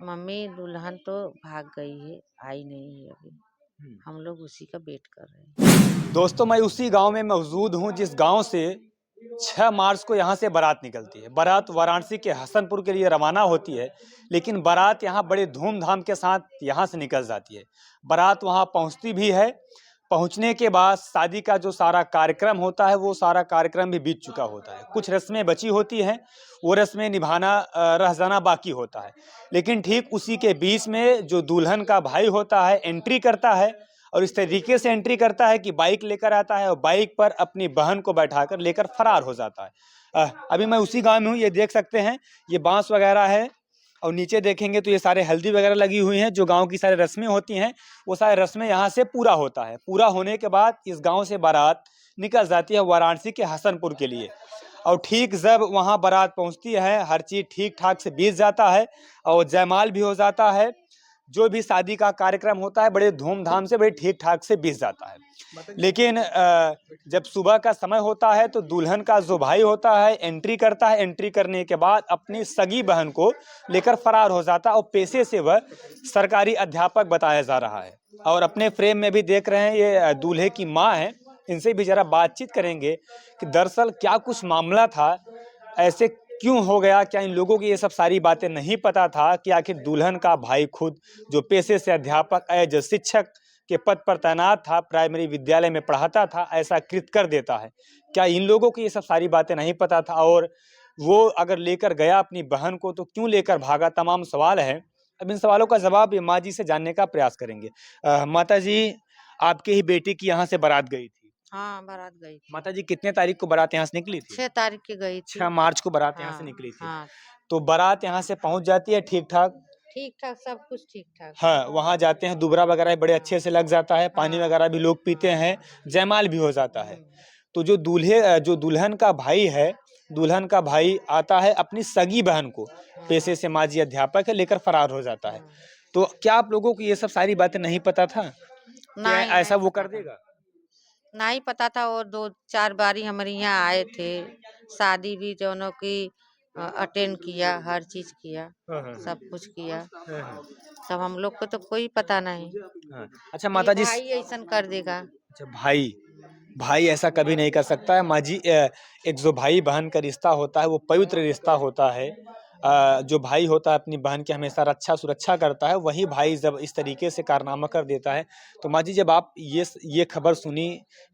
Mummy दुल्हन तो भाग गई है, आई नहीं है अभी। हम्म। हम लोग उसी का वेट कर रहे हैं। दोस्तों, मैं उसी गांव में मौजूद हूं जिस गांव से 6 मार्च को यहां से बारात निकलती है। बारात वाराणसी के हसनपुर के लिए रवाना होती है, लेकिन बारात यहां बड़े धूमधाम के साथ यहां से निकल जाती है। बारात वहां पहुंचती भी है। पहुंचने के बाद शादी का जो सारा कार्यक्रम होता है वो सारा कार्यक्रम भी बीत चुका होता है। कुछ रस्में बची होती हैं, वो रस्में निभाना रह जाना बाकी होता है। लेकिन ठीक उसी के बीच में जो दुल्हन का भाई होता है एंट्री करता है, और इस तरीके से एंट्री करता है कि बाइक लेकर आता है और बाइक पर अपनी बहन को बैठाकर लेकर फरार हो जाता है। अभी मैं उसी गांव में हूँ। ये देख सकते हैं, ये बांस वगैरह है, और नीचे देखेंगे तो ये सारे हल्दी वगैरह लगी हुई हैं। जो गांव की सारी रस्में होती हैं वो सारी रस्में यहाँ से पूरा होता है। पूरा होने के बाद इस गांव से बारात निकल जाती है वाराणसी के हसनपुर के लिए। और ठीक जब वहाँ बारात पहुँचती है, हर चीज़ ठीक ठाक से बीत जाता है और जयमाल भी हो जाता है। जो भी शादी का कार्यक्रम होता है बड़े धूमधाम से, बड़े ठीक ठाक से बीत जाता है। लेकिन जब सुबह का समय होता है तो दुल्हन का जो भाई होता है एंट्री करता है। एंट्री करने के बाद अपनी सगी बहन को लेकर फरार हो जाता है, और पेशे से वह सरकारी अध्यापक बताया जा रहा है। और अपने फ्रेम में भी देख रहे हैं, ये दूल्हे की माँ है। इनसे भी जरा बातचीत करेंगे कि दरअसल क्या कुछ मामला था, ऐसे क्यों हो गया। क्या इन लोगों की ये सब सारी बातें नहीं पता था कि आखिर दुल्हन का भाई खुद जो पेशे से अध्यापक एज शिक्षक के पद पर तैनात था, प्राइमरी विद्यालय में पढ़ाता था, ऐसा कृत कर देता है। क्या इन लोगों को ये सब सारी बातें नहीं पता था, और वो अगर लेकर गया अपनी बहन को तो क्यों लेकर भागा, तमाम सवाल हैं। अब इन सवालों का जवाब माँ जी से जानने का प्रयास करेंगे। माता जी, आपके ही बेटी की यहाँ से बारात गई थी। हाँ, बारात गई थी। माता जी, कितने तारीख को बारात यहाँ से निकली थी? 6 तारीख की गई थी। 6 मार्च को बारात यहाँ से हाँ निकली थी। हाँ, तो बारात यहाँ से पहुँच जाती है ठीक ठाक। ठीक ठाक, सब कुछ ठीक ठाक। हाँ, वहाँ जाते हैं, दुबरा वगैरह बड़े अच्छे से लग जाता है, पानी हाँ वगैरह भी लोग पीते हैं, जयमाल भी हो जाता है। हम्म, तो जो दुल्हन का भाई है, दुल्हन का भाई आता है अपनी सगी बहन को, पेशे से माजी अध्यापक है, लेकर फरार हो जाता है। हाँ। तो क्या आप लोगों को ये सब सारी बातें नहीं पता था कि नहीं ऐसा नहीं वो पता कर था। देगा? नहीं पता था, और 2-4 बारी हमारे यहाँ आए थे। शादी भी दोनों की अटेंड किया, हर चीज किया, हाँ, हाँ, सब कुछ किया। हाँ, हाँ, सब हम लोग को तो कोई पता नहीं हाँ। अच्छा कि माता जी, भाई ऐसा कर देगा। अच्छा भाई, भाई ऐसा कभी नहीं कर सकता है। माँ जी, एक जो भाई बहन का रिश्ता होता है वो पवित्र रिश्ता होता है। जो भाई होता है अपनी बहन की हमेशा रक्षा सुरक्षा करता है, वही भाई जब इस तरीके से कारनामा कर देता है। तो माँ जी, जब आप ये खबर सुनी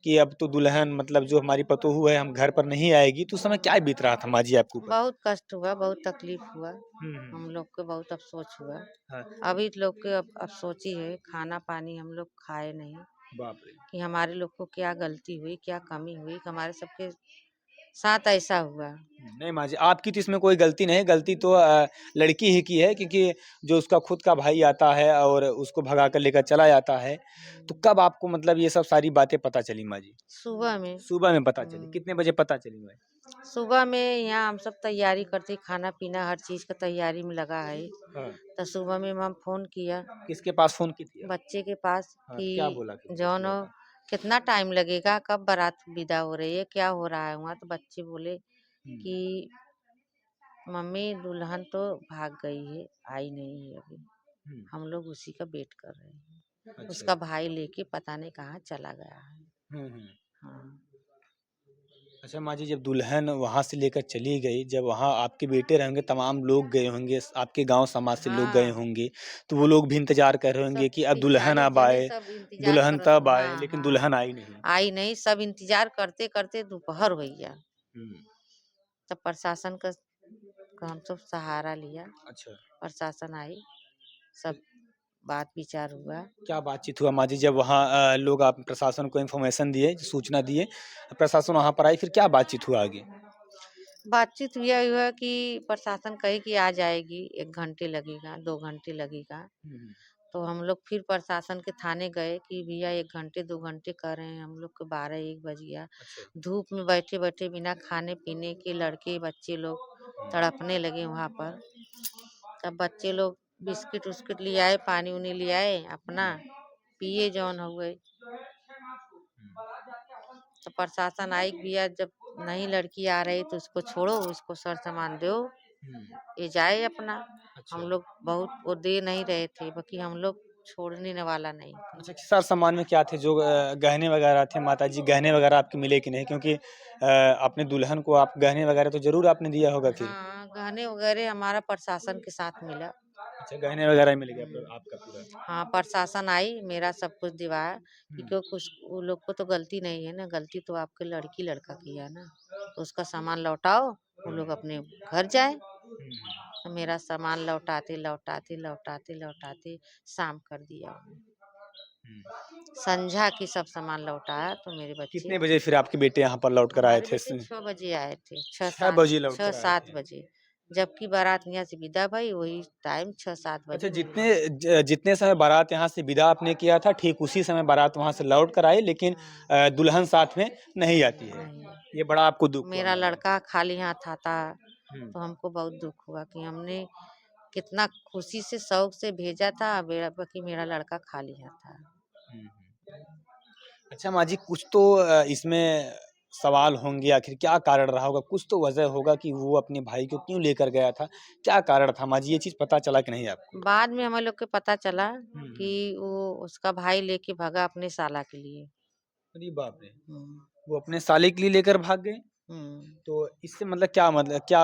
कि अब तो दुल्हन मतलब जो हमारी पतोहू है हम घर पर नहीं आएगी, तो उस समय क्या बीत रहा था माँ जी आपके ऊपर? बहुत कष्ट हुआ, बहुत तकलीफ हुआ। हम्म। हम लोग को बहुत अफसोस हुआ। हाँ। अभी लोग के अफसोस ही है, खाना पानी हम लोग खाए नहीं बाप रे। कि हमारे लोग को क्या गलती हुई, क्या कमी हुई कि हमारे सबके साथ ऐसा हुआ। नहीं माँ जी, आपकी तो इसमें कोई गलती नहीं है। गलती तो लड़की ही की है, क्योंकि जो उसका खुद का भाई आता है और उसको भगा कर लेकर चला जाता है। तो कब आपको मतलब ये सब सारी बातें पता चली माँ जी? सुबह में। सुबह में पता चली? हम्म, कितने बजे पता चली भाई? सुबह में यहाँ हम सब तैयारी करते, खाना पीना हर चीज का तैयारी में लगा है। हाँ। तो सुबह में हम फोन किया किसके पास फोन की थी आप? बच्चे के पास हाँ, कि क्या बोला कि जौन हो, कितना टाइम लगेगा, कब बारात विदा हो रही है, क्या हो रहा है वहाँ। तो बच्चे बोले हम्म। कि मम्मी दुल्हन तो भाग गई है, आई नहीं है अभी। हम्म। हम लोग उसी का वेट कर रहे हैं। अच्छा। उसका भाई लेके पता नहीं कहाँ चला गया है। हम्म। हाँ अच्छा माँ जी, जब दुल्हन वहाँ से लेकर चली गई, जब वहाँ आपके बेटे रहेंगे, तमाम लोग गए होंगे, आपके गांव समाज से लोग गए हाँ, होंगे, तो वो लोग भी इंतजार कर रहे होंगे सब कि अब दुल्हन 40 अब जने आए, सब इंतजार दुल्हन करत तब हो। आए, हाँ लेकिन हाँ, दुल्हन आई नहीं। आई नहीं। सब इंतजार करते करते दोपहर हो गया। हम्म। तब प्रशासन का हम सब सहारा लिया। अच्छा। प्रशासन आई, सब बात विचार हुआ। क्या बातचीत हुआ माँ जी, जब वहाँ लोग आप प्रशासन को इन्फॉर्मेशन दिए, सूचना दिए, प्रशासन वहाँ पर आई, फिर क्या बातचीत हुआ आगे? बातचीत यह हुआ कि प्रशासन कही कि आ जाएगी, 1 घंटे लगेगा, 2 घंटे लगेगा। हम्म। तो हम लोग फिर प्रशासन के थाने गए कि भैया 1 घंटे 2 घंटे कर रहे हैं, हम लोग को 12-1 बज गया। अच्छा। धूप में बैठे बैठे बिना खाने पीने के लड़के बच्चे लोग तड़पने लगे वहाँ पर। तब बच्चे लोग बिस्किट उस्किट ले आए, पानी उनी ले आए, अपना पिए जौन हुए। तो प्रशासन आई कि भैया जब नहीं लड़की आ रही तो उसको छोड़ो, उसको सर सामान दो, हम्म। ये जाए अपना। अच्छा। हम लोग बहुत वो दे नहीं रहे थे, बाकी हम लोग छोड़ने वाला नहीं थे। अच्छा, सार सामान में क्या थे जो गहने वगैरह थे माताजी, गहने वगैरह आपके मिले कि नहीं? क्योंकि अपने दुल्हन को आप गहने वगैरह तो ज़रूर आपने दिया होगा फिर? हाँ, गहने वगैरह हमारा प्रशासन के साथ मिला। अच्छा, गहने वगैरह मिल गया हुँ। आपका पूरा। हाँ, प्रशासन आई, मेरा सब कुछ दिवाया हुँ, क्योंकि कुछ वो लोग को तो गलती नहीं है ना, गलती तो आपके लड़की-लड़का की है ना, तो उसका सामान लौटाओ, वो लोग अपने घर जाएँ। हुँ, तो मेरा सामान लौटाते शाम कर दिया उन्होंने। हुँ। संझा की सब सामान लौटाया तो मेरे बच्चे कितने बजे फिर आपके बेटे यहाँ पर लौट कर आए हमारे थे? बेटे 6 बजे आए थे, 6 बजे लौट कर आए 6-7 थे। बजे। जबकि बारात यहाँ से विदा भई वही टाइम 6-7 अच्छा, बजे मेरे जितने बच्चे जितने समय बारात यहाँ से विदा आपने किया था, ठीक उसी समय बारात वहाँ से लौट कर आई, लेकिन हाँ, दुल्हन साथ में नहीं आती है। नहीं। ये बड़ा आपको दुःख हुआ मेरा मानो। लड़का खाली हाथ आता हुँ, तो हमको बहुत दुःख हुआ कि हमने कितना खुशी से शौक से भेजा था, मेरा बाकी मेरा लड़का खाली हाथ था। हुँ, हुँ। अच्छा माँ जी, कुछ तो इसमें सवाल होंगे, आखिर क्या कारण रहा होगा? कुछ तो वजह होगा कि वो अपने भाई को क्यों लेकर गया था? क्या कारण था माँ जी? ये चीज़ पता चला कि नहीं आपको? बाद में हम लोग को पता चला हुँ, कि हुँ। वो उसका भाई लेके भागा अपने साला के लिए। अरे बाप रे! हुँ, वो अपने साले के लिए लेकर भाग गए? हुँ। तो इससे मतलब क्या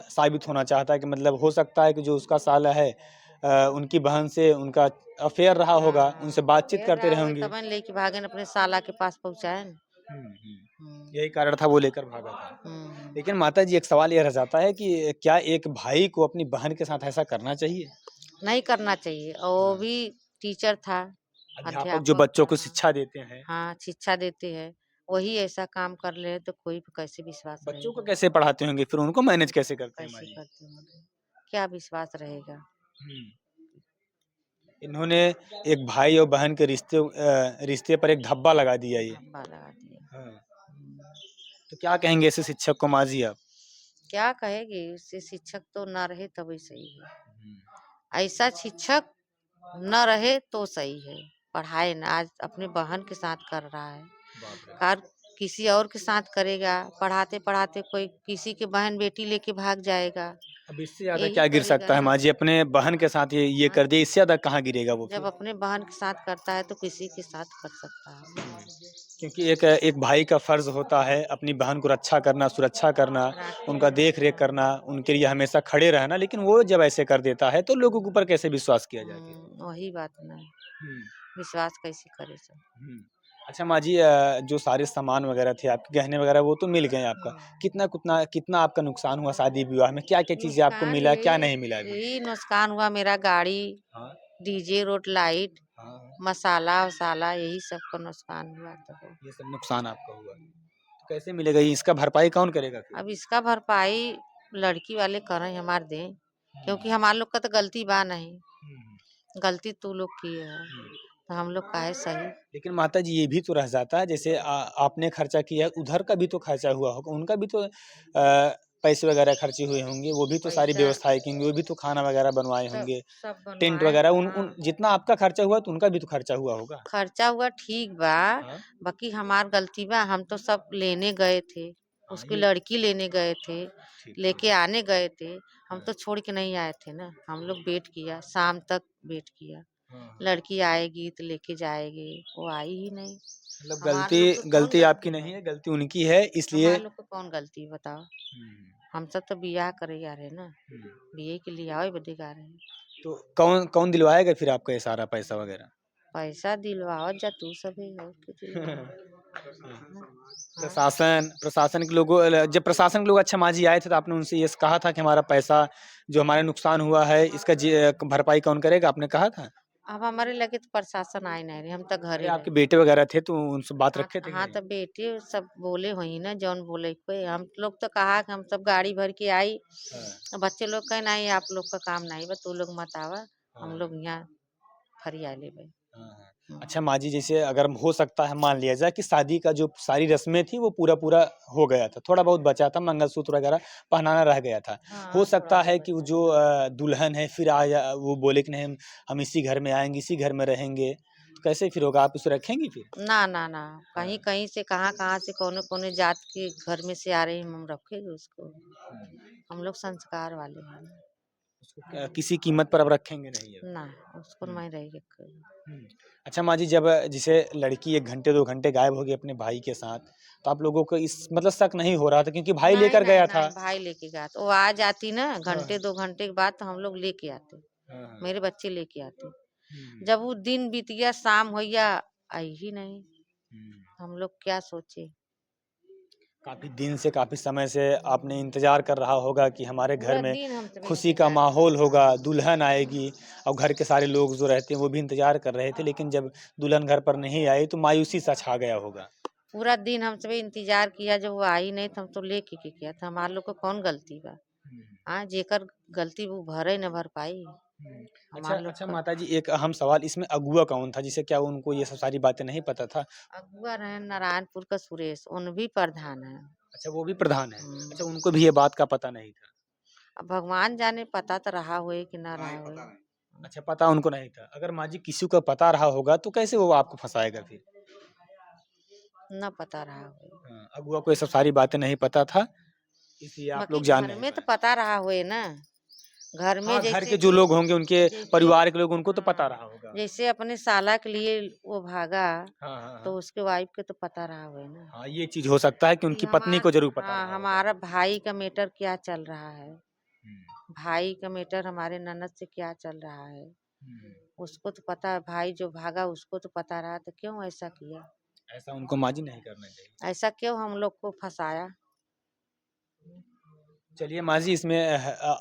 साबित होना चाहता है कि मतलब हो सकता है कि जो उसका साला है उनकी बहन से उनका अफ़ेयर रहा होगा, हाँ, उनसे बातचीत अफ़ेयर करते रहा रहे होगा होंगे। तब न लेके भागे न अपने साला के पास पहुँचाए न। हुँ, हुँ। हुँ, यही कारण था वो लेकर भागा था। हुँ। लेकिन माताजी एक सवाल ये रह जाता है कि क्या एक भाई को अपनी बहन के साथ ऐसा करना चाहिए? नहीं करना चाहिए और वो हाँ, भी टीचर था, अध्यापक जो अध्यापक बच्चों था। को हाँ, शिक्षा देते हैं, हाँ, शिक्षा देते हैं। वही ऐसा काम कर ले तो कोई पे कैसे विश्वास बच्चों को रहेगा? कैसे पढ़ाते होंगे? फिर उनको मैनेज कैसे करते हैं माँ कैसे जी? करते होंगे? क्या विश्वास रहेगा? हुँ। इन्होंने एक भाई और बहन के रिश्ते पर एक धब्बा लगा दिया ये। धब्बा लगा दिया। हाँ, हुँ। तो क्या कहेंगे ऐसे शिक्षक को माँ जी आप? क्या कहेगी उससे शिक्षक तो ना रहे तभी सही है। हुँ, ऐसा शिक्षक न रहे तो सही है। पढ़ाए ना आज अपने बहन के साथ कर रहा है। बाप रे! कार किसी और के साथ करेगा, पढ़ाते-पढ़ाते कोई किसी की बहन-बेटी लेके भाग जाएगा, अब इससे ज़्यादा यही क्या गिर करेगा सकता है ना। माँ जी? अपने बहन के साथ ये हाँ, कर दिया, इससे ज़्यादा कहाँ गिरेगा वो जब फिर? अपने बहन के साथ करता है तो किसी के साथ कर सकता है। हुँ, क्योंकि एक एक भाई का फ़र्ज़ होता है अपनी बहन को रक्षा करना, सुरक्षा करना, उनका राखी देख-रेख करना, उनके लिए हमेशा खड़े रहना, लेकिन वो जब ऐसे कर देता है, तो लोगों के ऊपर कैसे विश्वास किया जाए फिर? वही बात ना, हुँ, विश्वास कैसे करे सब। हुँ। अच्छा माँ जी जो सारे सामान वग़ैरह थे आपके गहने वग़ैरह वो तो मिल गए आपका। कितना आपका नुकसान हुआ शादी-विवाह में? क्या-क्या चीज़ें आपको नुकसान मिला, क्या यही नहीं मिला अभी? यही नुकसान हुआ मेरा गाड़ी, हाँ, डीजे, रोड लाइट, हाँ, मसाला-वसाला यही सब का नुकसान हुआ तो। ये सब नुकसान आपका हुआ। तो कैसे मिलेगा ये? इसका भरपाई कौन करेगा फिर? अब इसका भरपाई लड़की वाले करें हमार दें, क्योंकि हुँ, हमार लोग का तो गलती बा नहीं, हुँ, हुँ, गलती तू लोग की है, हुँ। तो हम लोग काहे सही। लेकिन माताजी ये भी तो रह जाता है जैसे आपने खर्चा किया उधर का भी तो खर्चा हुआ होगा, उनका भी तो पैसे वगैरह खर्चे हुए होंगे, वो भी तो सारी पैसा व्यवस्थाएँ की होंगी, वो भी तो खाना वगैरह बनवाए सब होंगे, सब टेंट बनवाए वगैरह उन हाँ, उन जितना आपका खर्चा हुआ तो उनका भी तो खर्चा हुआ होगा। खर्चा हुआ ठीक बा, हाँ, बाकी हमार गलती बा हम तो सब लेने गए थे, हाँ, उसकी ये लड़की लेने गए थे, ठीक, ठीक। लेके आने गए थे, हम हाँ, तो छोड़ के नहीं आए थे ना, हम लोग वेट किया, शाम तक वेट किया। हाँ, हाँ। लड़की आएगी तो लेके जाएगी, वो आई ही नहीं। मतलब हमार लोग को कौन गलती आपकी गलती नहीं है? है, गलती उनकी है इसलिए हमार लोग को कौन गलती बताओ? हुँ, हम सब तो बियाह करे जा रहे हैं ना, हुँ। बिये के लिए आवे बदे जा रहे हैं। तो कौन कौन दिलवाएगा फिर आपका ये सारा पैसा वगैरह? पैसा दिलवावत जा तू सभे और के दिलवाई हाँ, प्रशासन प्रशासन के लोगों जब प्रशासन के लोग अच्छा माँझी आए थे तो आपने उनसे ये कहा था कि हमारा पैसा जो हमारा नुकसान हुआ है इसका भरपाई कौन करेगा आपने कहा था? अब हमारे लगे तो प्रशासन आए नहीं रहे, हम तो अरे घरे आपके रहे। बेटे वगैरह थे तो उनसे बात हाँ रखे थे कि हाँ, नहीं? तो बेटे सब बोले होई ना जौन बोले कोई हम लोग तो कहा कि हम सब गाड़ी भर के आई, हाँ, बच्चे लोग कहे नहीं आप लोग का काम नहीं बा तू लोग मत आवा, हम हाँ, लोग यहाँ फरिया लेबे। हाँ, हाँ। हम्म। अच्छा माँ जी जैसे अगर हो सकता है मान लिया जाए कि शादी का जो सारी रस्में थी वो पूरा-पूरा हो गया था, थोड़ा बहुत बचा था मंगलसूत्र वगैरह पहनाना रह गया था। हो हाँ, थोड़ा सकता बहुत है कि वो बचा जो था। दुल्हन है फिर वो बोले कि नहीं हम इसी घर में आएँगे, इसी घर में रहेंगे, तो कैसे फिर होगा? आप उसे रखेंगी फिर? ना, ना, ना, हाँ। कहीं-कहीं से कहाँ-कहाँ से कौनो-कौनो जात के घर में से आ रही हम रखेंगे उसको। हुँ। हम लोग संस्कार वाले हैं ना। उसको किसी कीमत पर अब रखेंगे नहीं अब। ना उसको हुँ। मैं रही रख हुँ। अच्छा माँ जी, जब जैसे लड़की 1 घंटे 2 घंटे गायब हो गई अपने भाई के साथ, तो आप लोगों को इस मतलब शक नहीं हो रहा था क्योंकि भाई नहीं, लेकर नहीं, गया था? नहीं, भाई लेके गया था। वो आ जाती ना हाँ, घंटे 2 घंटे के बाद तो हम लोग लेके आते। हाँ, हाँ। मेरे बच्चे लेके आते। हुँ, जब वो दिन बीत गया, शाम हो गया, आई ही नहीं। हुँ। हम लोग क्या सोचे? काफ़ी दिन से, काफ़ी समय से आपने इंतज़ार कर रहा होगा कि हमारे घर पूरा में दिन हम सब खुशी का इंतजार किए। माहौल होगा, दुल्हन आएगी और घर के सारे लोग जो रहते हैं वो भी इंतज़ार कर रहे थे, लेकिन जब दुल्हन घर पर नहीं आई तो मायूसी सा छा गया होगा। पूरा दिन हम सब इंतजार किया, जब वो आई नहीं तो हम तो लेके के गया था। हमारे लोग को कौन गलती बा? हुँ, हाँ, जेकर गलती वो भरे न भर पाई। हुँ। अच्छा हमार लोग अच्छा का माताजी, एक अहम सवाल, इसमें अगुआ कौन था? जिसे क्या उनको ये सब सारी बातें नहीं पता था? अगुआ रहे नारायणपुर का सुरेश, उन भी प्रधान है। अच्छा, वो भी प्रधान है। हम्म, अच्छा, उनको भी ये बात का पता नहीं था। अब भगवान जाने, पता तो रहा होए कि ना रहा होए। अच्छा, पता उनको नहीं था। अगर माँ जी किसी को पता रहा होगा तो कैसे वो आपको फँसाएगा फिर? न पता रहा होए। हाँ, अगुआ को ये सब सारी बातें नहीं पता था, इसलिए आप बाकी लोग जान घर नहीं में तो पाए। पता रहा होए ना। घर में हाँ, घर जैसे के जो कि लोग होंगे, उनके जैसे परिवार के लोग, उनको तो पता हाँ, रहा होगा। जैसे अपने साला के लिए वो भागा, हाँ, हाँ, तो हाँ। उसके वाइफ के तो पता रहा होए ना हाँ, ये चीज़ हो सकता है कि कि उनकी पत्नी को ज़रूर पता हाँ, रहा होगा। हमारा भाई का मैटर क्या चल रहा है। हुँ, भाई का मैटर हमारे ननद से क्या चल रहा है। हुँ। उसको तो पता है, भाई जो भागा उसको तो पता रहा, तो क्यों ऐसा किया? ऐसा उनको माँ जी नहीं करना चाहिए। ऐसा क्यों हम लोग को फंसाया? चलिए माँ जी, इसमें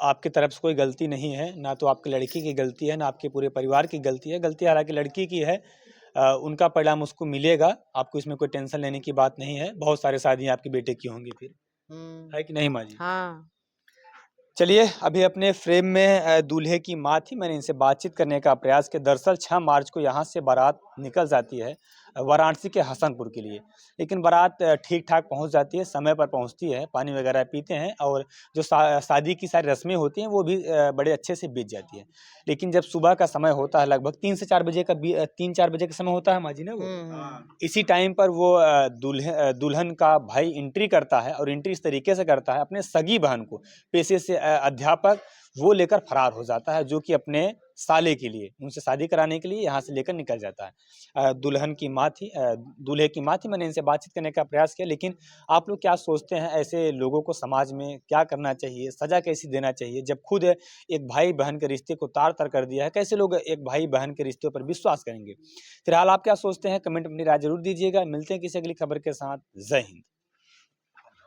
आपकी तरफ से कोई गलती नहीं है, ना तो आपकी लड़की की गलती है, ना आपके पूरे परिवार की गलती है। गलती हालाँकि लड़की की है। उनका परिणाम उसको मिलेगा, आपको इसमें कोई टेंशन लेने की बात नहीं है। बहुत सारी शादियाँ आपके बेटे की होंगी फिर, हम्म, है कि नहीं माँ जी? हाँ। चलिए, अभी अपने फ्रेम में दूल्हे की माँ थी, मैंने इनसे बातचीत करने का प्रयास किया। दरअसल 6 मार्च को यहाँ से बारात निकल जाती है वाराणसी के हसनपुर के लिए। लेकिन बारात ठीक-ठाक पहुँच जाती है, समय पर पहुँचती है, पानी वगैरह पीते हैं और जो शादी की सारी रस्में होती हैं, वो भी बड़े अच्छे से बीत जाती है। लेकिन जब सुबह का समय होता है, लगभग 3 से 4 बजे का 3-4 बजे का समय होता है माँ जी ना वो? इसी टाइम पर वो दुल्हन का भाई एंट्री करता है और एंट्री इस तरीके से करता है, अपने सगी बहन को, पेशे से अध्यापक, वो लेकर फरार हो जाता है, जो कि अपने साले के लिए, उनसे शादी कराने के लिए यहाँ से लेकर निकल जाता है। दुल्हन की माँ थी, दूल्हे की माँ थी, मैंने इनसे बातचीत करने का प्रयास किया, लेकिन आप लोग क्या सोचते हैं, ऐसे लोगों को समाज में क्या करना चाहिए, सज़ा कैसी देना चाहिए? जब खुद एक भाई-बहन के रिश्ते को तार-तार कर दिया है, कैसे लोग एक भाई-बहन के रिश्तों पर विश्वास करेंगे? फिलहाल आप क्या सोचते हैं, कमेंट में अपनी राय ज़रूर दीजिएगा। मिलते हैं किसी अगली खबर के साथ। जय हिंद।